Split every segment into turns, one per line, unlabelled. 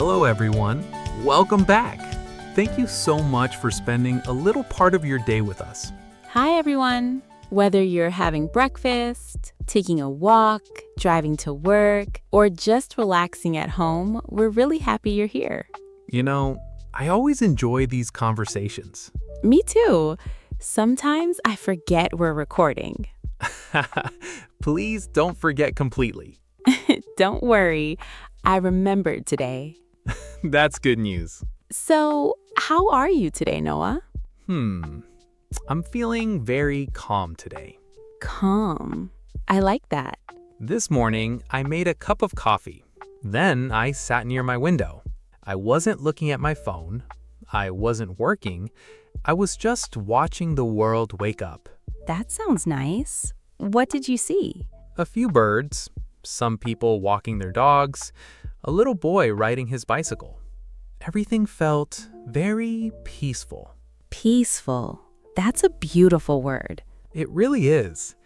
Hello, everyone. Welcome back. Thank you so much for spending a little part of your day with us.
Hi, everyone. Whether you're having breakfast, taking a walk, driving to work, or just relaxing at home, we're really happy you're here.
You know, I always enjoy these conversations.
Me too. Sometimes I forget we're recording.
Please don't forget completely.
Don't worry, I remembered today.
That's good news.
So, how are you today, Noah?
I'm feeling very calm today.
Calm. I like that.
This morning, I made a cup of coffee. Then I sat near my window. I wasn't looking at my phone. I wasn't working. I was just watching the world wake up.
That sounds nice. What did you see?
A few birds, some people walking their dogs, a little boy riding his bicycle. Everything felt very peaceful.
Peaceful. That's a beautiful word.
It really is.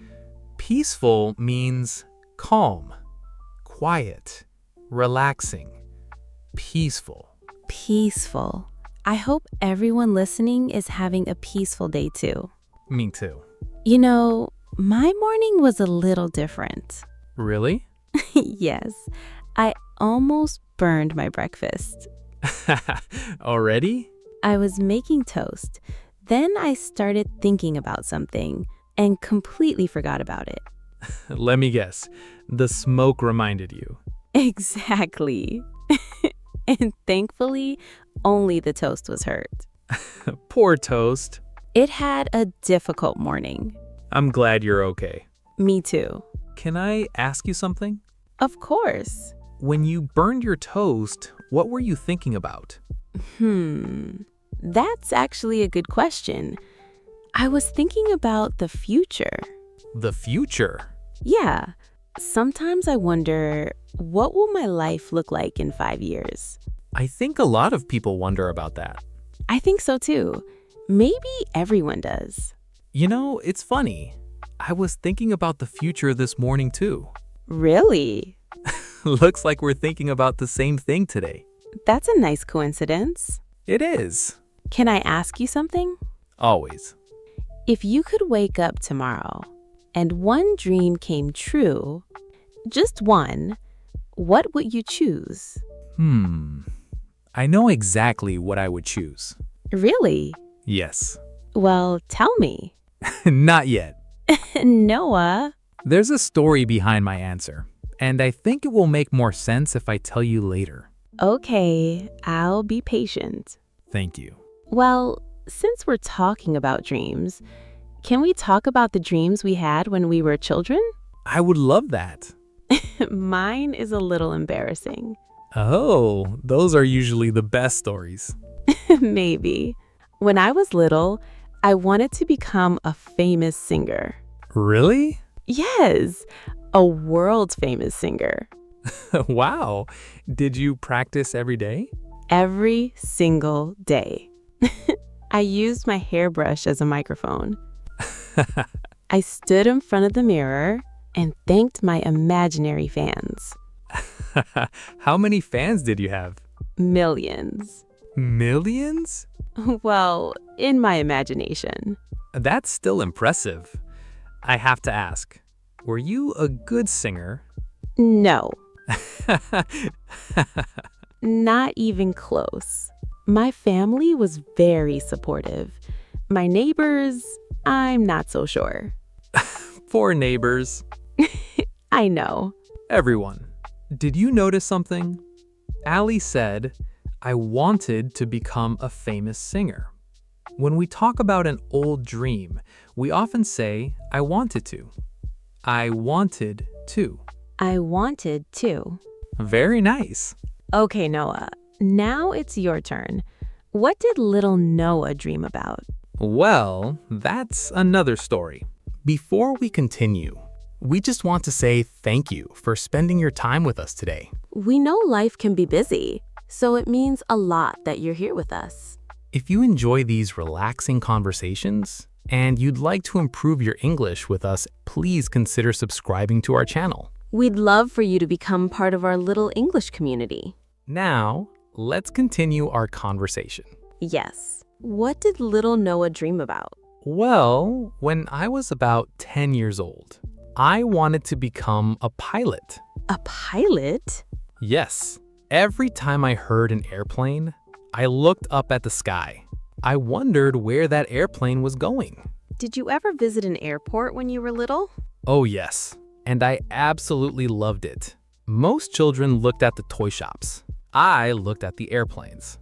Peaceful means calm, quiet, relaxing, peaceful.
Peaceful. I hope everyone listening is having a peaceful day too.
Me too.
You know, my morning was a little different.
Really?
Yes, I almost burned my breakfast.
Already?
I was making toast. Then I started thinking about something and completely forgot about it.
Let me guess. The smoke reminded you.
Exactly. And thankfully, only the toast was hurt.
Poor toast.
It had a difficult morning.
I'm glad you're okay.
Me too.
Can I ask you something?
Of course.
When you burned your toast, what were you thinking about?
That's actually a good question. I was thinking about the future.
The future?
Yeah. Sometimes I wonder, what will my life look like in 5 years?
I think a lot of people wonder about that.
I think so too. Maybe everyone does.
You know, it's funny. I was thinking about the future this morning too.
Really?
Looks like we're thinking about the same thing today.
That's a nice coincidence.
It is.
Can I ask you something?
Always.
If you could wake up tomorrow and one dream came true, just one, what would you choose?
I know exactly what I would choose.
Really?
Yes.
Well, tell me.
Not yet.
Noah.
There's a story behind my answer, and I think it will make more sense if I tell you later.
Okay, I'll be patient.
Thank you.
Well, since we're talking about dreams, can we talk about the dreams we had when we were children?
I would love that.
Mine is a little embarrassing.
Oh, those are usually the best stories.
Maybe. When I was little, I wanted to become a famous singer.
Really?
Yes, a world-famous singer.
Wow. Did you practice every day?
Every single day. I used my hairbrush as a microphone. I stood in front of the mirror and thanked my imaginary fans.
How many fans did you have?
Millions.
Millions?
Well, in my imagination.
That's still impressive. I have to ask, were you a good singer?
No. Not even close. My family was very supportive. My neighbors, I'm not so sure.
Poor neighbors.
I know.
Everyone, did you notice something? Allie said, I wanted to become a famous singer. When we talk about an old dream, we often say, I wanted to. I wanted to.
I wanted to.
Very nice.
Okay, Noah, now it's your turn. What did little Noah dream about?
Well, that's another story. Before we continue, we just want to say thank you for spending your time with us today.
We know life can be busy, so it means a lot that you're here with us.
If you enjoy these relaxing conversations and you'd like to improve your English with us, please consider subscribing to our channel.
We'd love for you to become part of our little English community.
Now, let's continue our conversation.
Yes. What did little Noah dream about?
Well, when I was about 10 years old, I wanted to become a pilot.
A pilot?
Yes, every time I heard an airplane, I looked up at the sky. I wondered where that airplane was going.
Did you ever visit an airport when you were little?
Oh yes, and I absolutely loved it. Most children looked at the toy shops. I looked at the airplanes.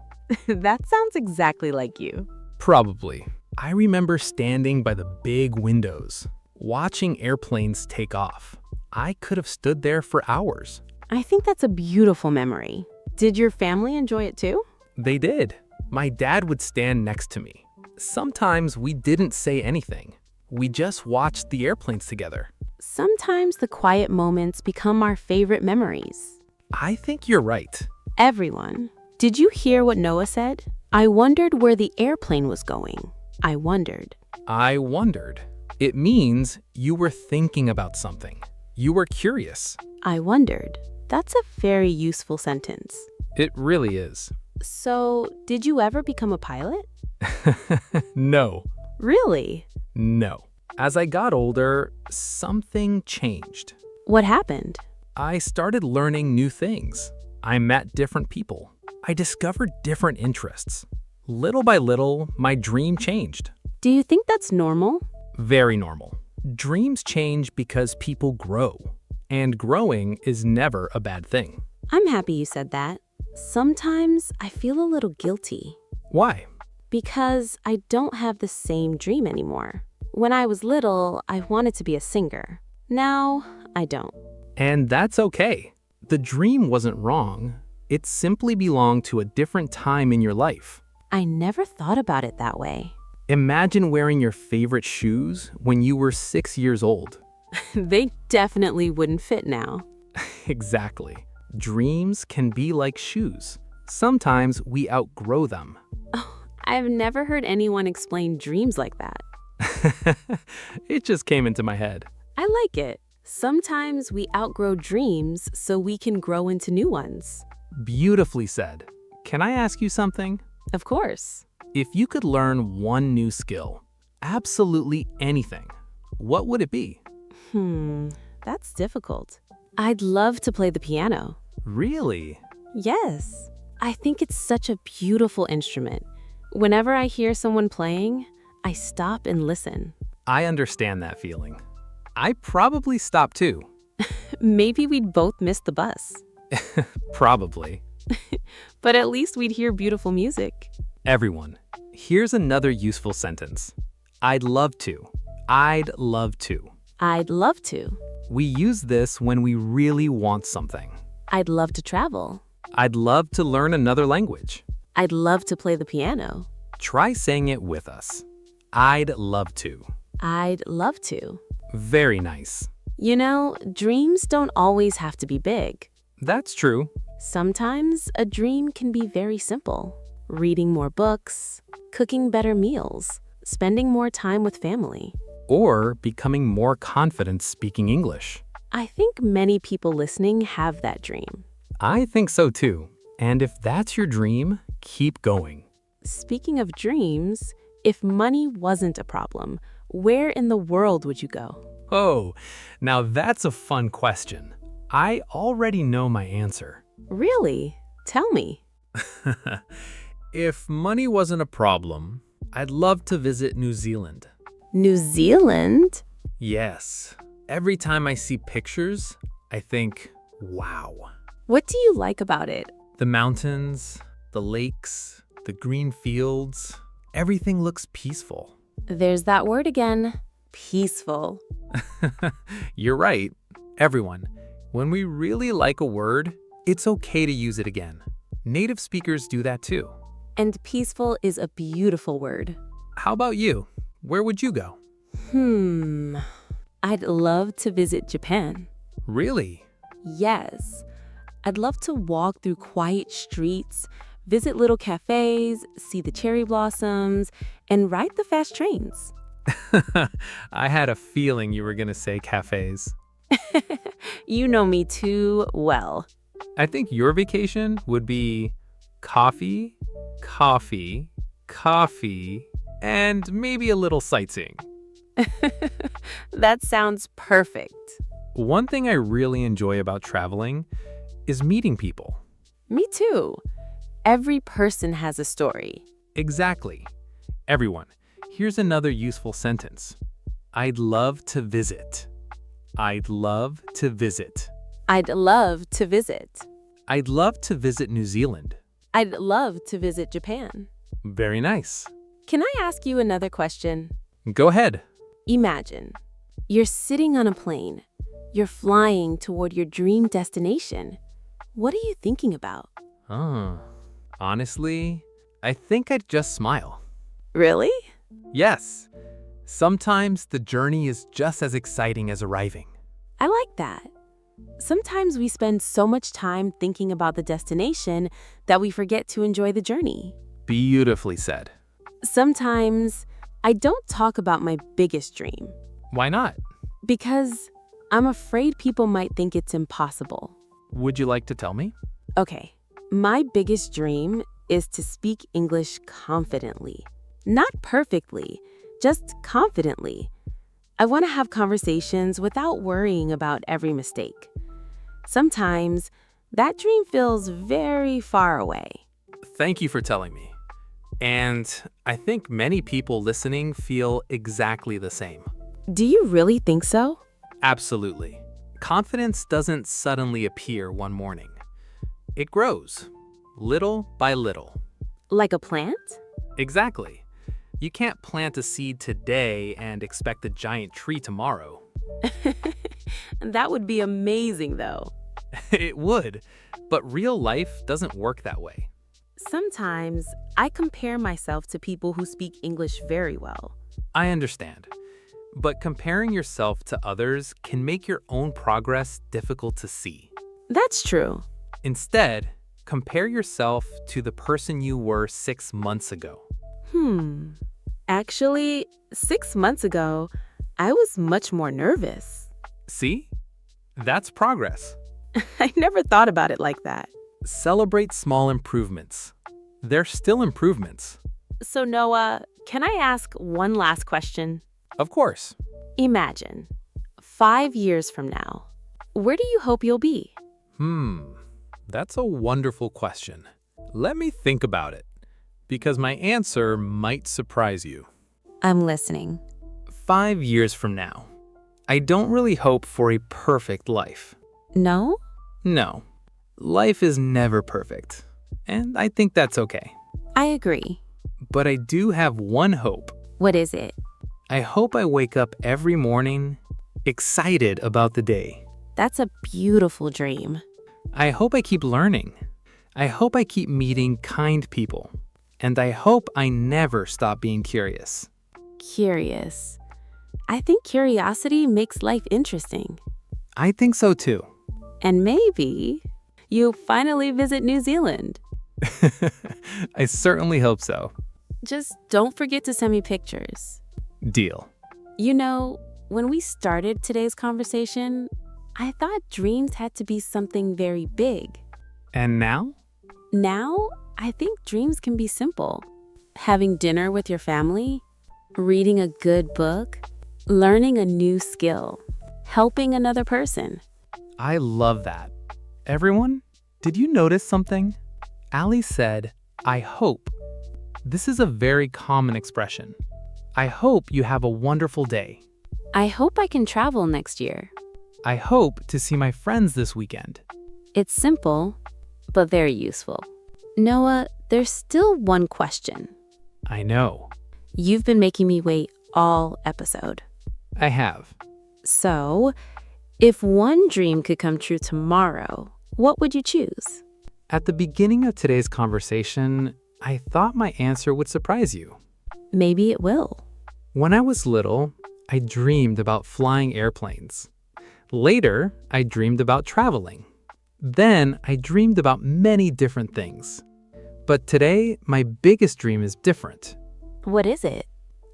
That sounds exactly like you.
Probably. I remember standing by the big windows, watching airplanes take off. I could have stood there for hours.
I think that's a beautiful memory. Did your family enjoy it too?
They did. My dad would stand next to me. Sometimes we didn't say anything. We just watched the airplanes together.
Sometimes the quiet moments become our favorite memories.
I think you're right.
Everyone, did you hear what Noah said? I wondered where the airplane was going. I wondered.
I wondered. It means you were thinking about something. You were curious.
I wondered. That's a very useful sentence.
It really is.
So, did you ever become a pilot?
No.
Really?
No. As I got older, something changed.
What happened?
I started learning new things. I met different people. I discovered different interests. Little by little, my dream changed.
Do you think that's normal?
Very normal. Dreams change because people grow, and growing is never a bad thing.
I'm happy you said that. Sometimes I feel a little guilty
Why?
because I don't have the same dream anymore. When I was little, I wanted to be a singer. Now, I don't.
And that's okay. The dream wasn't wrong. It simply belonged to a different time in your life.
I never thought about it that way.
Imagine wearing your favorite shoes when you were 6 years old.
They definitely wouldn't fit now.
Exactly. Dreams can be like shoes. Sometimes we outgrow them.
Oh, I've never heard anyone explain dreams like that.
It just came into my head.
I like it. Sometimes we outgrow dreams so we can grow into new ones.
Beautifully said. Can I ask you something?
Of course.
If you could learn one new skill, absolutely anything, what would it be?
That's difficult. I'd love to play the piano.
Really?
Yes. I think it's such a beautiful instrument. Whenever I hear someone playing, I stop and listen.
I understand that feeling. I probably stop too.
Maybe we'd both miss the bus.
Probably.
But at least we'd hear beautiful music.
Everyone, here's another useful sentence. I'd love to. I'd love to.
I'd love to.
We use this when we really want something.
I'd love to travel.
I'd love to learn another language.
I'd love to play the piano.
Try saying it with us. I'd love to.
I'd love to.
Very nice.
You know, dreams don't always have to be big.
That's true.
Sometimes a dream can be very simple. Reading more books, cooking better meals, spending more time with family.
Or becoming more confident speaking English.
I think many people listening have that dream.
I think so too. And if that's your dream, keep going.
Speaking of dreams, if money wasn't a problem, where in the world would you go?
Oh, now that's a fun question. I already know my answer.
Really? Tell me.
If money wasn't a problem, I'd love to visit New Zealand.
New Zealand?
Yes. Every time I see pictures, I think, wow.
What do you like about it?
The mountains, the lakes, the green fields, everything looks peaceful.
There's that word again. Peaceful.
You're right. Everyone, when we really like a word, it's okay to use it again. Native speakers do that too.
And peaceful is a beautiful word.
How about you? Where would you go?
I'd love to visit Japan.
Really?
Yes. I'd love to walk through quiet streets, visit little cafes, see the cherry blossoms, and ride the fast trains.
I had a feeling you were going to say cafes.
You know me too well.
I think your vacation would be Coffee, coffee, coffee, and maybe a little sightseeing.
That sounds perfect.
One thing I really enjoy about traveling is meeting people.
Me too. Every person has a story.
Exactly. Everyone, here's another useful sentence. I'd love to visit. I'd love to visit.
I'd love to visit.
I'd love to visit New Zealand.
I'd love to visit Japan.
Very nice.
Can I ask you another question?
Go ahead.
Imagine you're sitting on a plane. You're flying toward your dream destination. What are you thinking about?
Honestly, I think I'd just smile.
Really?
Yes. Sometimes the journey is just as exciting as arriving.
I like that. Sometimes we spend so much time thinking about the destination that we forget to enjoy the journey.
Beautifully said.
Sometimes I don't talk about my biggest dream
Why not?
because I'm afraid people might think it's impossible.
Would you like to tell me?
Okay, my biggest dream is to speak English confidently. Not perfectly, just confidently. I want to have conversations without worrying about every mistake. Sometimes that dream feels very far away.
Thank you for telling me. And I think many people listening feel exactly the same.
Do you really think so?
Absolutely. Confidence doesn't suddenly appear one morning. It grows, little by little.
Like a plant?
Exactly. You can't plant a seed today and expect a giant tree tomorrow.
That would be amazing, though.
It would, but real life doesn't work that way.
Sometimes I compare myself to people who speak English very well.
I understand. But comparing yourself to others can make your own progress difficult to see.
That's true.
Instead, compare yourself to the person you were 6 months ago.
Actually, 6 months ago, I was much more nervous.
See? That's progress.
I never thought about it like that.
Celebrate small improvements. They're still improvements.
So, Noah, can I ask one last question?
Of course.
Imagine, 5 years from now, where do you hope you'll be?
That's a wonderful question. Let me think about it, because my answer might surprise you.
I'm listening.
5 years from now, I don't really hope for a perfect life.
No?
No, life is never perfect, and I think that's okay.
I agree.
But I do have one hope.
What is it?
I hope I wake up every morning excited about the day.
That's a beautiful dream.
I hope I keep learning. I hope I keep meeting kind people. And I hope I never stop being curious.
Curious. I think curiosity makes life interesting.
I think so too.
And maybe you'll finally visit New Zealand.
I certainly hope so.
Just don't forget to send me pictures.
Deal.
You know, when we started today's conversation, I thought dreams had to be something very big.
And now?
Now, I think dreams can be simple. Having dinner with your family, reading a good book, learning a new skill, helping another person.
I love that. Everyone, did you notice something? Allie said, I hope. This is a very common expression. I hope you have a wonderful day.
I hope I can travel next year.
I hope to see my friends this weekend.
It's simple, but very useful. Noah, there's still one question.
I know.
You've been making me wait all episode.
I have.
So, if one dream could come true tomorrow, what would you choose?
At the beginning of today's conversation, I thought my answer would surprise you.
Maybe it will.
When I was little, I dreamed about flying airplanes. Later, I dreamed about traveling. Then, I dreamed about many different things. But today, my biggest dream is different.
What is it?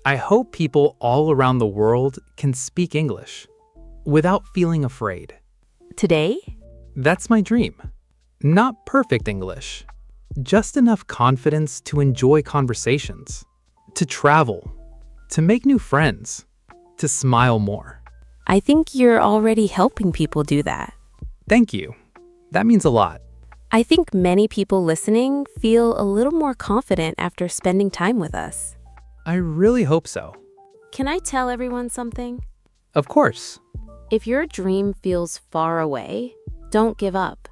I hope people all around the world can speak English without feeling afraid.
Today?
That's my dream. Not perfect English, Just enough confidence to enjoy conversations, to travel, to make new friends, to smile more.
I think you're already helping people do that.
Thank you. That means a lot.
I think many people listening feel a little more confident after spending time with us.
I really hope so.
Can I tell everyone something?
Of course.
If your dream feels far away, don't give up.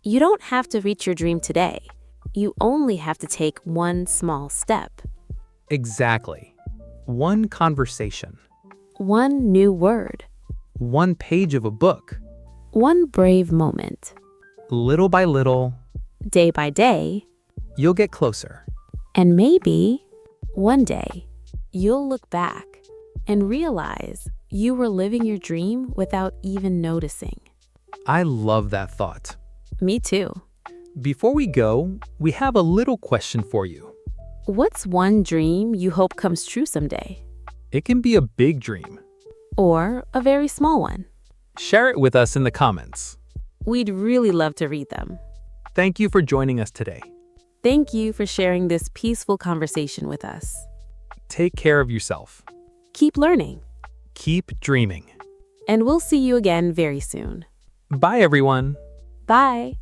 You don't have to reach your dream today. You only have to take one small step.
Exactly. One conversation,
One new word.
one page of a book,
One brave moment.
little by little,
Day by day.
you'll get closer.
And maybe one day you'll look back and realize you were living your dream without even noticing.
I love that thought.
Me too.
Before we go, we have a little question for you.
What's one dream you hope comes true someday?
It can be a big dream.
Or a very small one?
Share it with us in the comments.
We'd really love to read them.
Thank you for joining us today.
Thank you for sharing this peaceful conversation with us.
Take care of yourself.
Keep learning,
Keep dreaming.
and we'll see you again very soon.
Bye, everyone.
Bye.